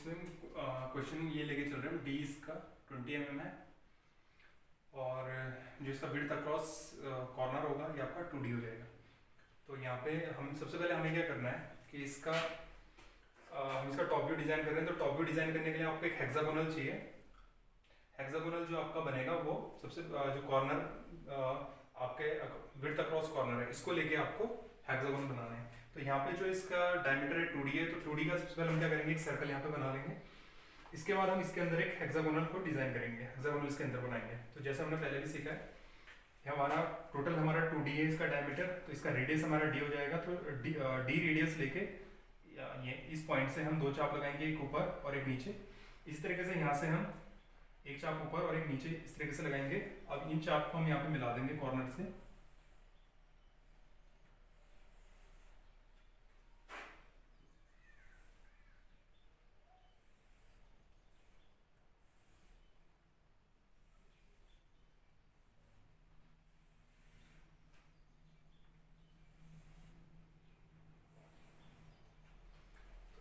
इसमें क्वेश्चन ये लेके चल रहे हैं, डी इसका 20 mm है और जो इसका विड्थ अक्रॉस कॉर्नर होगा ये आपका 2D हो जाएगा। तो यहाँ पे हम सबसे पहले हमें क्या करना है कि हम इसका टॉप व्यू डिज़ाइन कर रहे हैं। तो टॉप व्यू डिज़ाइन करने के लिए आपको एक हेक्सागोनल चाहिए। हेक्सागोनल जो आपका बनेगा वो सबसे जो कॉर्नर आपके विड्थ अक्रॉस कॉर्नर है इसको लेके आपको हेक्सागोनल बनाना है। तो यहाँ पे जो इसका डायमीटर है 2D है, तो 2D का सबसे पहले हम क्या करेंगे, एक सर्कल यहाँ पे बना लेंगे। इसके बाद हम इसके अंदर एक हेक्सागोनल को डिजाइन करेंगे, हेक्सागोनल इसके अंदर बनाएंगे। तो जैसे हमने पहले भी सीखा है, हमारा टोटल हमारा 2D है इसका डायमीटर, तो इसका रेडियस हमारा D हो जाएगा। तो D रेडियस लेके ये इस पॉइंट से हम दो चाप लगाएंगे, एक ऊपर और एक नीचे। इस तरीके से यहाँ से हम एक चाप ऊपर और एक नीचे इस तरीके से लगाएंगे। अब इन चाप को हम यहाँ पे मिला देंगे कॉर्नर से।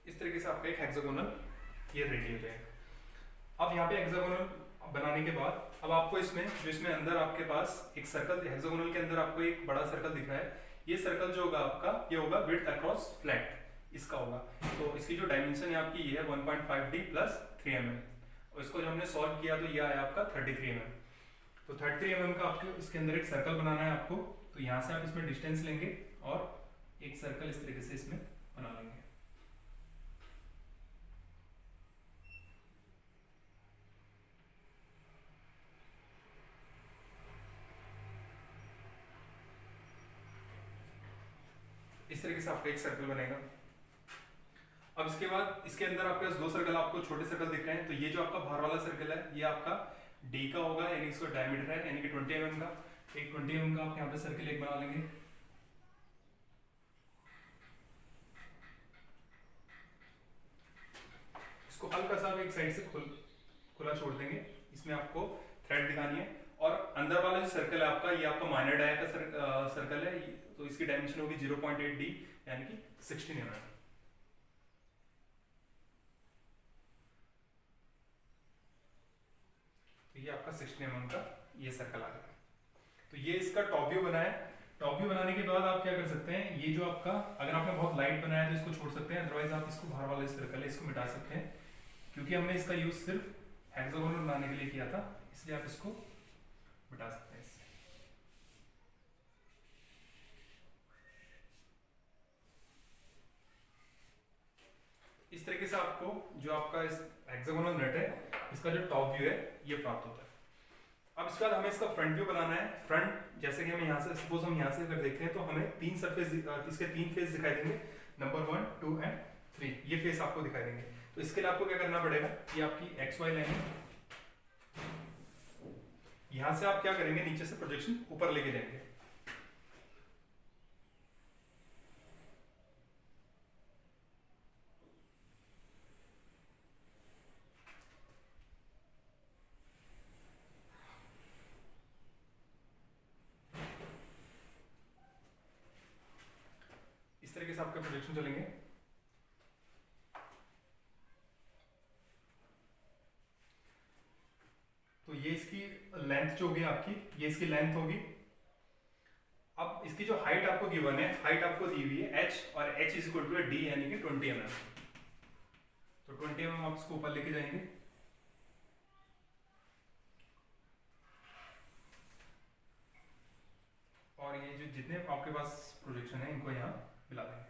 इस तरीके से आपका एक हेक्सागोनल ये रेडी हो जाएगा। अब यहाँ पे हेक्सागोनल बनाने के बाद अब आपको इसमें अंदर आपके पास एक सर्कल, हेक्सागोनल के अंदर आपको एक बड़ा सर्कल दिख रहा है। ये सर्कल जो होगा आपका ये होगा विड्थ अक्रॉस फ्लैट इसका होगा। तो इसकी जो डायमेंशन है आपकी ये है 1.5D प्लस 3 mm। और इसको जब हमने सॉल्व किया तो ये आया आपका 33 mm। तो 33 mm का आपको इसके अंदर एक सर्कल बनाना है आपको। तो यहाँ से आप इसमें डिस्टेंस लेंगे और एक सर्कल इस तरीके से इसमें बना लेंगे। इस तरीके से आपका एक सर्कल बनेगा। अब इसके बाद इसके अंदर आपके पास दो सर्कल, आपको छोटे सर्कल दिख रहे हैं। तो ये जो आपका बाहर वाला सर्कल है ये आपका D का होगा, यानी इसका डायमीटर है यानी कि 20 mm का। एक 20 mm का आप यहाँ पे सर्कल एक बना लेंगे। इसको हल्का सा एक साइड से खुला छोड़ देंगे। इसमें आपको थ्रेड दिखानी है। और अंदर वाला जो सर्कल है आपका ये आपका माइनर डाया का सर्कल है। तो इसकी डायमेंशन होगी 0.8D यानी कि 16 mm। तो ये आपका 16 mm का ये सर्कल आ गया। तो ये इसका टॉप व्यू बना है। टॉप व्यू बनाने के बाद आप क्या कर सकते हैं, ये जो आपका अगर आपने बहुत लाइट बनाया है तो इसको छोड़ सकते हैं, अदरवाइज आप इसको बाहर वाला सर्कल है इसको मिटा सकते हैं। क्योंकि हमने इसका यूज सिर्फ हेक्सागोनल बनाने के लिए किया था, इसलिए आप इसको मिटा सकते हैं इससे। इस तरीके से आपको जो आपका इस हेक्सागोनल नट है इसका जो टॉप व्यू है ये प्राप्त होता है। अब इसके बाद हमें इसका फ्रंट व्यू बनाना है। फ्रंट जैसे कि हम यहाँ से सपोज हम यहाँ से अगर देखते हैं तो हमें तीन सरफेस, इसके तीन फेस दिखाई देंगे, नंबर 1, 2 एंड 3। ये फेस आपको दिखाई देंगे। तो इसके लिए आपको क्या करना पड़ेगा, ये आपकी XY लाइन है। यहाँ से आप क्या करेंगे, नीचे से प्रोजेक्शन ऊपर लेके जाएंगे। इस तरीके से आपके प्रोजेक्शन चलेंगे। तो ये इसकी लेंथ जो होगी आपकी, ये इसकी लेंथ होगी। अब इसकी जो हाइट आपको गिवन है, हाइट आपको दी हुई है h, और h is equal to d यानी कि 20 mm। तो 20 mm आप इसको ऊपर लेके जाएंगे। और ये जो जितने आपके पास प्रोजेक्शन है इनको यहाँ मिला देंगे।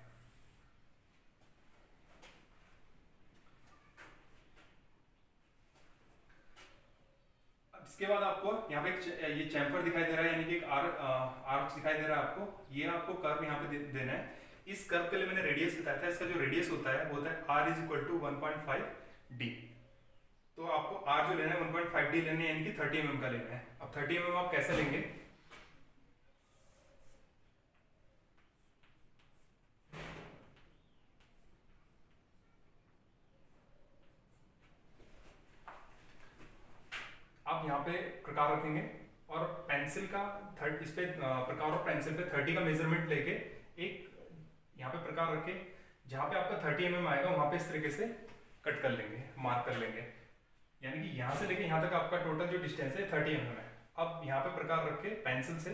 इसके बाद आपको यहाँ पे ये चैम्फर दिखाई दे रहा है, यानी कि एक आर्च दिखाई दे रहा है आपको। ये आपको कर्व यहाँ पे देना है। इस कर्व के लिए मैंने रेडियस बताया था, इसका जो रेडियस होता है वो होता है r is equal to 1.5D। तो आपको r जो लेना है 1.5D लेना है, यानी कि 30 mm का लेना है। अब 30 mm आप कैसे लेंगे, आप यहाँ पे प्रकार रखेंगे और पेंसिल का इस पे प्रकार और पेंसिल पे 30 का मेजरमेंट लेके एक यहाँ पे प्रकार रखे। जहाँ पे आपका 30 mm आएगा वहां पे इस तरीके से कट कर लेंगे, मार्क कर लेंगे। यानी कि यहाँ से लेके यहाँ तक आपका टोटल जो डिस्टेंस है 30 mm है। अब यहाँ पे प्रकार रख के पेंसिल से,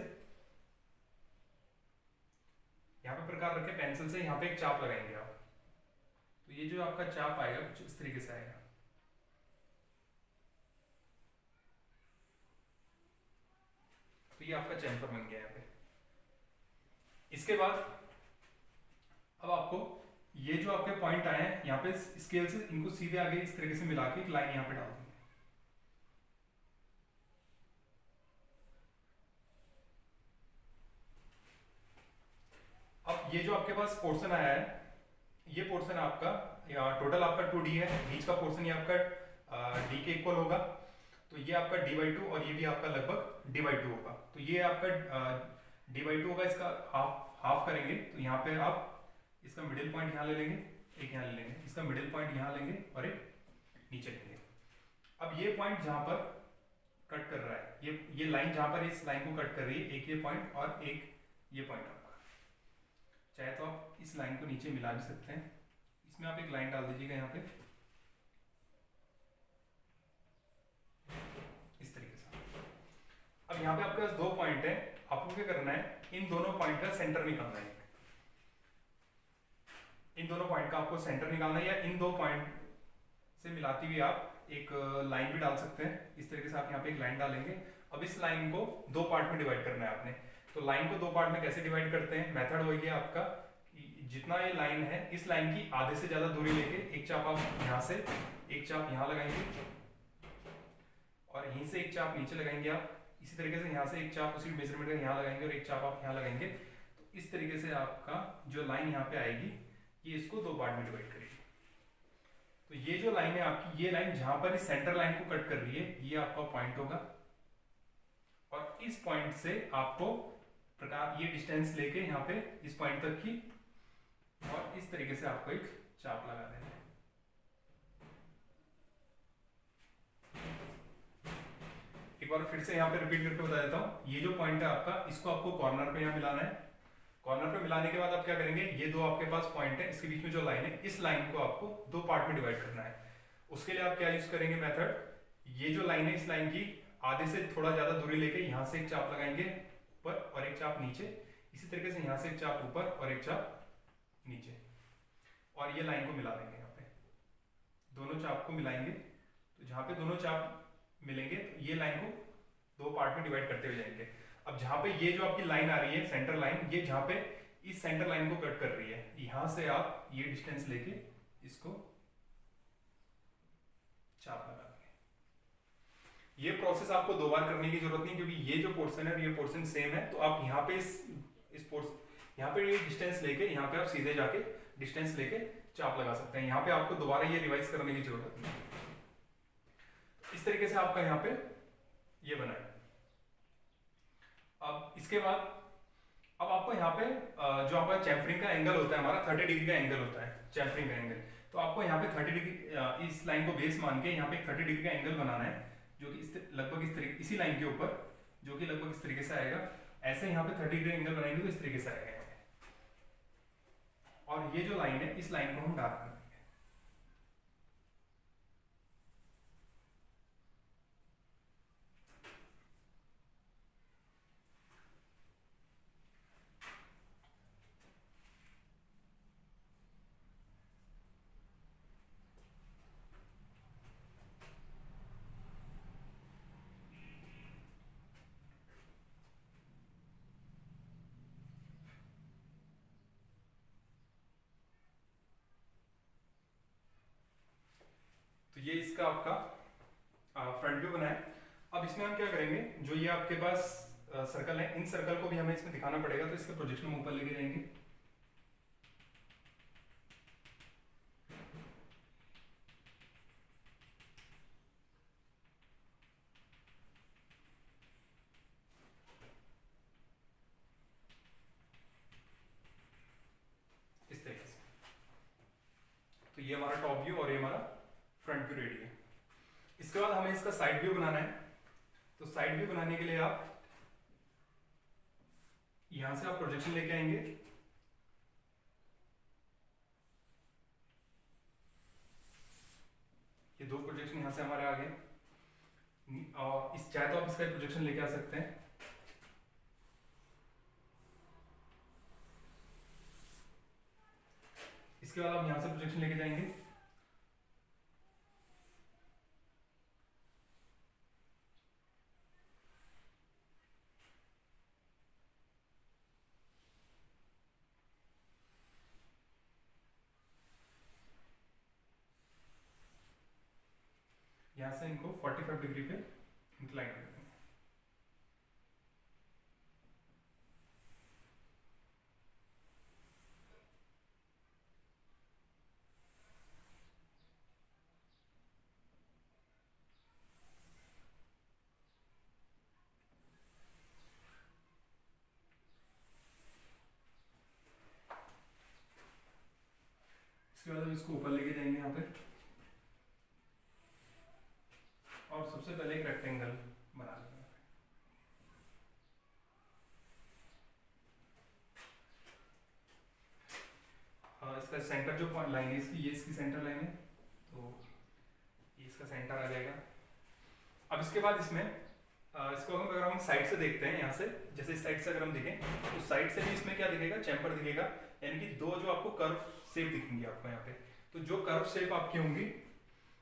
यहाँ पे प्रकार रख के पेंसिल से यहाँ पे एक चाप लगाएंगे आप। तो ये जो आपका चाप आएगा कुछ इस तरीके से आएगा। तो ये आपका चैम्फर बन गया यहाँ पे। इसके बाद अब आपको ये जो आपके पॉइंट आए हैं यहाँ पे स्केल से इनको सीधे आगे इस तरीके से मिला के एक लाइन यहाँ पे डाल देंगे। अब ये जो आपके पास पोर्शन आया है, ये पोर्शन आपका टोटल आपका 2D है, बीच का पोर्शन ये आपका D के इक्वल होगा। तो ये आपका d/2 और ये भी आपका लगभग d/2 होगा। तो ये आपका d/2 होगा, इसका हाफ करेंगे। तो यहाँ पे आप इसका मिडिल पॉइंट यहाँ ले लेंगे, एक यहाँ ले लेंगे, इसका मिडिल पॉइंट यहाँ लेंगे और एक नीचे लेंगे। अब ये पॉइंट जहाँ पर कट कर रहा है, ये लाइन जहाँ पर इस लाइन को कट कर रही है, एक ये पॉइंट और एक ये पॉइंट आपका। चाहे तो आप इस लाइन को नीचे मिला भी सकते हैं, इसमें आप एक लाइन डाल दीजिएगा यहाँ पे इस तरीके से। अब यहाँ पे आपके पास 2 पॉइंट है, आपको क्या करना है, इन दोनों पॉइंट का सेंटर निकालना है। इन दोनों पॉइंट का आपको सेंटर निकालना है, या इन 2 पॉइंट से मिलाती हुई आप एक लाइन भी डाल सकते हैं। इस तरीके से आप यहाँ पे एक लाइन डालेंगे। अब इस लाइन को 2 पार्ट में डिवाइड करना है आपने। तो लाइन को 2 पार्ट में कैसे डिवाइड करते हैं, मेथड वही है आपका, जितना ये लाइन है इस लाइन की आधे से ज्यादा दूरी लेके एक चाप आप यहाँ से, एक चाप यहाँ लगाएंगे और यहीं से एक चाप नीचे लगाएंगे आप। इसी तरीके से यहाँ से एक चाप उसी मेजरमेंट का यहाँ लगाएंगे और एक चाप आप यहाँ लगाएंगे। तो इस तरीके से आपका जो लाइन यहाँ पे आएगी ये इसको 2 पार्ट में डिवाइड करेगी। तो ये जो लाइन है आपकी, ये लाइन जहां पर इस सेंटर लाइन को कट कर रही है, ये आपका पॉइंट होगा। और इस पॉइंट से आपको प्रकार ये डिस्टेंस लेके यहाँ पे इस पॉइंट तक की, और इस तरीके से आपको एक चाप लगा देना है। एक बार फिर से यहाँ पे रिपीट करके बता देता हूँ। ये जो पॉइंट है आपका, इसको आपको कॉर्नर पे यहाँ मिलाना है। कॉर्नर पे मिलाने के बाद आप क्या करेंगे, ये 2 आपके पास पॉइंट है, इसके बीच में जो लाइन है, इस लाइन को आपको 2 पार्ट में डिवाइड करना है। उसके लिए आप क्या यूज करेंगे मेथड, ये जो लाइन है इस लाइन की आधे से थोड़ा ज्यादा दूरी लेके यहाँ से एक चाप लगाएंगे ऊपर और एक चाप नीचे। इसी तरीके से यहाँ से एक चाप ऊपर और एक चाप नीचे, और ये लाइन को मिला देंगे। यहाँ पे दोनों चाप को मिलाएंगे। तो जहाँ पे दोनों चाप मिलेंगे तो ये लाइन को 2 पार्ट में डिवाइड करते हुए जाएंगे। अब जहाँ पे ये जो आपकी लाइन आ रही है सेंटर लाइन, ये जहाँ पे इस सेंटर लाइन को कट कर रही है, यहां से आप ये डिस्टेंस लेके इसको चाप लगा देंगे। ये प्रोसेस आपको 2 बार करने की जरूरत नहीं, क्योंकि ये जो पोर्शन है और ये पोर्शन सेम है। तो आप यहाँ पे इस पोर्शन यहाँ पे ये डिस्टेंस लेके यहाँ पे आप सीधे जाके डिस्टेंस लेके चाप लगा सकते हैं। यहाँ पे आपको दोबारा ये रिवाइज करने की जरूरत नहीं। इस तरीके से आपका यहाँ पे ये बना है। अब इसके बाद अब आपको यहाँ पे जो आपका चैम्फरिंग का एंगल होता है, हमारा 30 डिग्री का एंगल होता है चैम्फरिंग का एंगल। तो आपको यहाँ पे 30 डिग्री इस लाइन को बेस मान के यहाँ पे 30 डिग्री का एंगल बनाना है, जो कि लगभग इस तरीके, इसी लाइन के ऊपर, जो कि लगभग इस तरीके से आएगा। ऐसे यहाँ पे 30 डिग्री एंगल बनाएंगे तो इस तरीके से आएगा। और ये जो लाइन है, इस लाइन को हम डार्क कर देंगे। तो ये इसका आपका फ्रंट व्यू बना है। अब इसमें हम क्या करेंगे, जो ये आपके पास सर्कल है, इन सर्कल को भी हमें इसमें दिखाना पड़ेगा। तो इसके प्रोजेक्शन हम ऊपर लेके जाएंगे। इस तरीके से। तो ये हमारा टॉप व्यू और ये हमारा फ्रंट व्यू रेडी है। इसके बाद हमें इसका साइड व्यू बनाना है। तो साइड व्यू बनाने के लिए आप यहां से आप प्रोजेक्शन लेके आएंगे। यहाँ से हमारे आ गए। इस चाहे तो आप इसका प्रोजेक्शन लेके आ सकते हैं। इसके बाद आप यहाँ से प्रोजेक्शन लेके जाएंगे। यहाँ से इनको 45 डिग्री पे इंक्लाइन कर देंगे। इसके बाद हम इसको ऊपर लेके जाएंगे यहाँ पे, और सबसे पहले एक रेक्टेंगल बना लेंगे। इसका सेंटर जो लाइन है इसकी, ये इसकी सेंटर लाइन है, तो ये इसका सेंटर आ जाएगा। अब इसके बाद इसमें इसको हम अगर हम साइड से देखते हैं, यहाँ से जैसे इस साइड से अगर हम देखें तो साइड से भी इसमें क्या दिखेगा, चैम्पर दिखेगा, यानी कि दो जो आपको कर्व शेप दिखेंगी आपको यहाँ पे। तो जो कर्व शेप आपकी होंगी,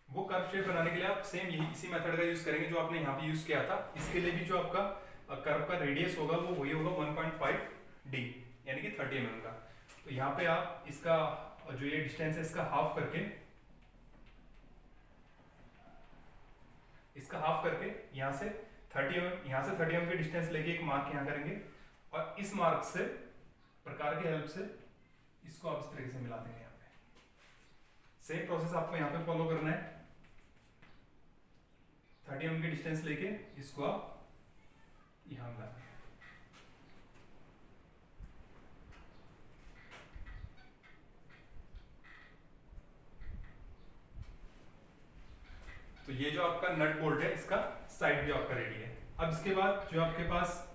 वो कर्व शेप बनाने के लिए आप सेम यही इसी मेथड का यूज करेंगे जो आपने यहाँ पे यूज किया था। इसके लिए भी जो आपका कर्व का रेडियस होगा वो वही होगा 1.5 डी, यानी कि 30 mm का। तो यहाँ पे आप इसका जो ये डिस्टेंस है इसका हाफ करके यहाँ से 30 mm, यहाँ से 30 mm की डिस्टेंस लेके एक मार्क यहाँ करेंगे, और इस मार्क से प्रकार की हेल्प से इसको आप इस तरीके से मिला देंगे। यहाँ पे सेम प्रोसेस आपको यहाँ पे फॉलो करना है। 30 mm की डिस्टेंस लेके इसको आप यहाँ मिला देंगे। तो ये जो आपका नट बोल्ट है इसका साइड भी आपका रेडी है। अब इसके बाद जो आपके पास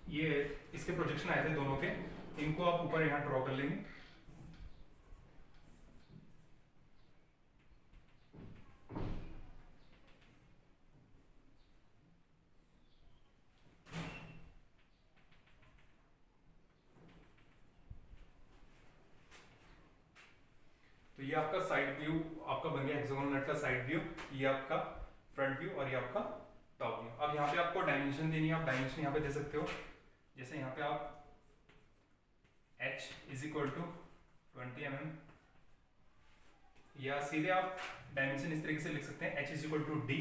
ये इसके प्रोजेक्शन आए थे दोनों के, इनको आप ऊपर यहाँ ड्रॉ कर लेंगे। तो ये आपका साइड व्यू आपका बन गया हेक्सागोनल नट का साइड व्यू, ये आपका फ्रंट व्यू और ये आपका टॉप व्यू। अब यहाँ पे आपको डायमेंशन देनी है, आप डायमेंशन यहाँ पे दे सकते हो। जैसे यहाँ पे आप h is equal to 20 mm, या सीधे आप डायमेंशन इस तरीके से लिख सकते हैं, h is equal to d,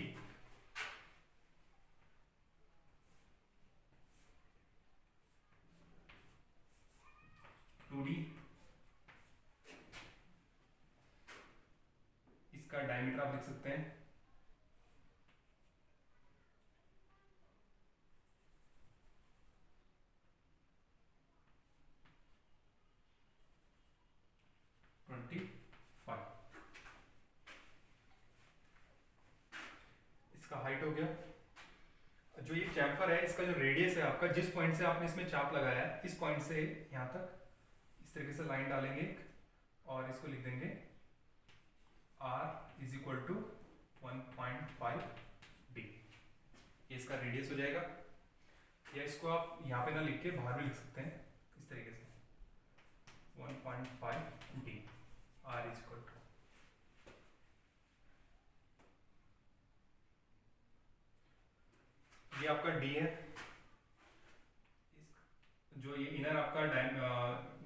इसका डायमीटर आप लिख सकते हैं इसका हाइट हो गया। जो ये चैम्फर है इसका जो रेडियस है आपका, जिस पॉइंट से आपने इसमें चाप लगाया है, इस पॉइंट से यहाँ तक इस तरीके से लाइन डालेंगे एक, और इसको लिख देंगे r is equal to 1.5 d। ये इसका रेडियस हो जाएगा। या इसको आप यहाँ पे ना लिख के बाहर भी लिख सकते हैं इस तरीके से 1.5 d, r is equal to, ये आपका d है। जो ये इनर आपका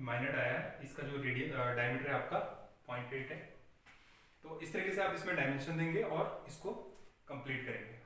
माइनर आया है, इसका जो डायमीटर है आपका 0.8 है। तो इस तरीके से आप इसमें डायमेंशन देंगे और इसको कंप्लीट करेंगे।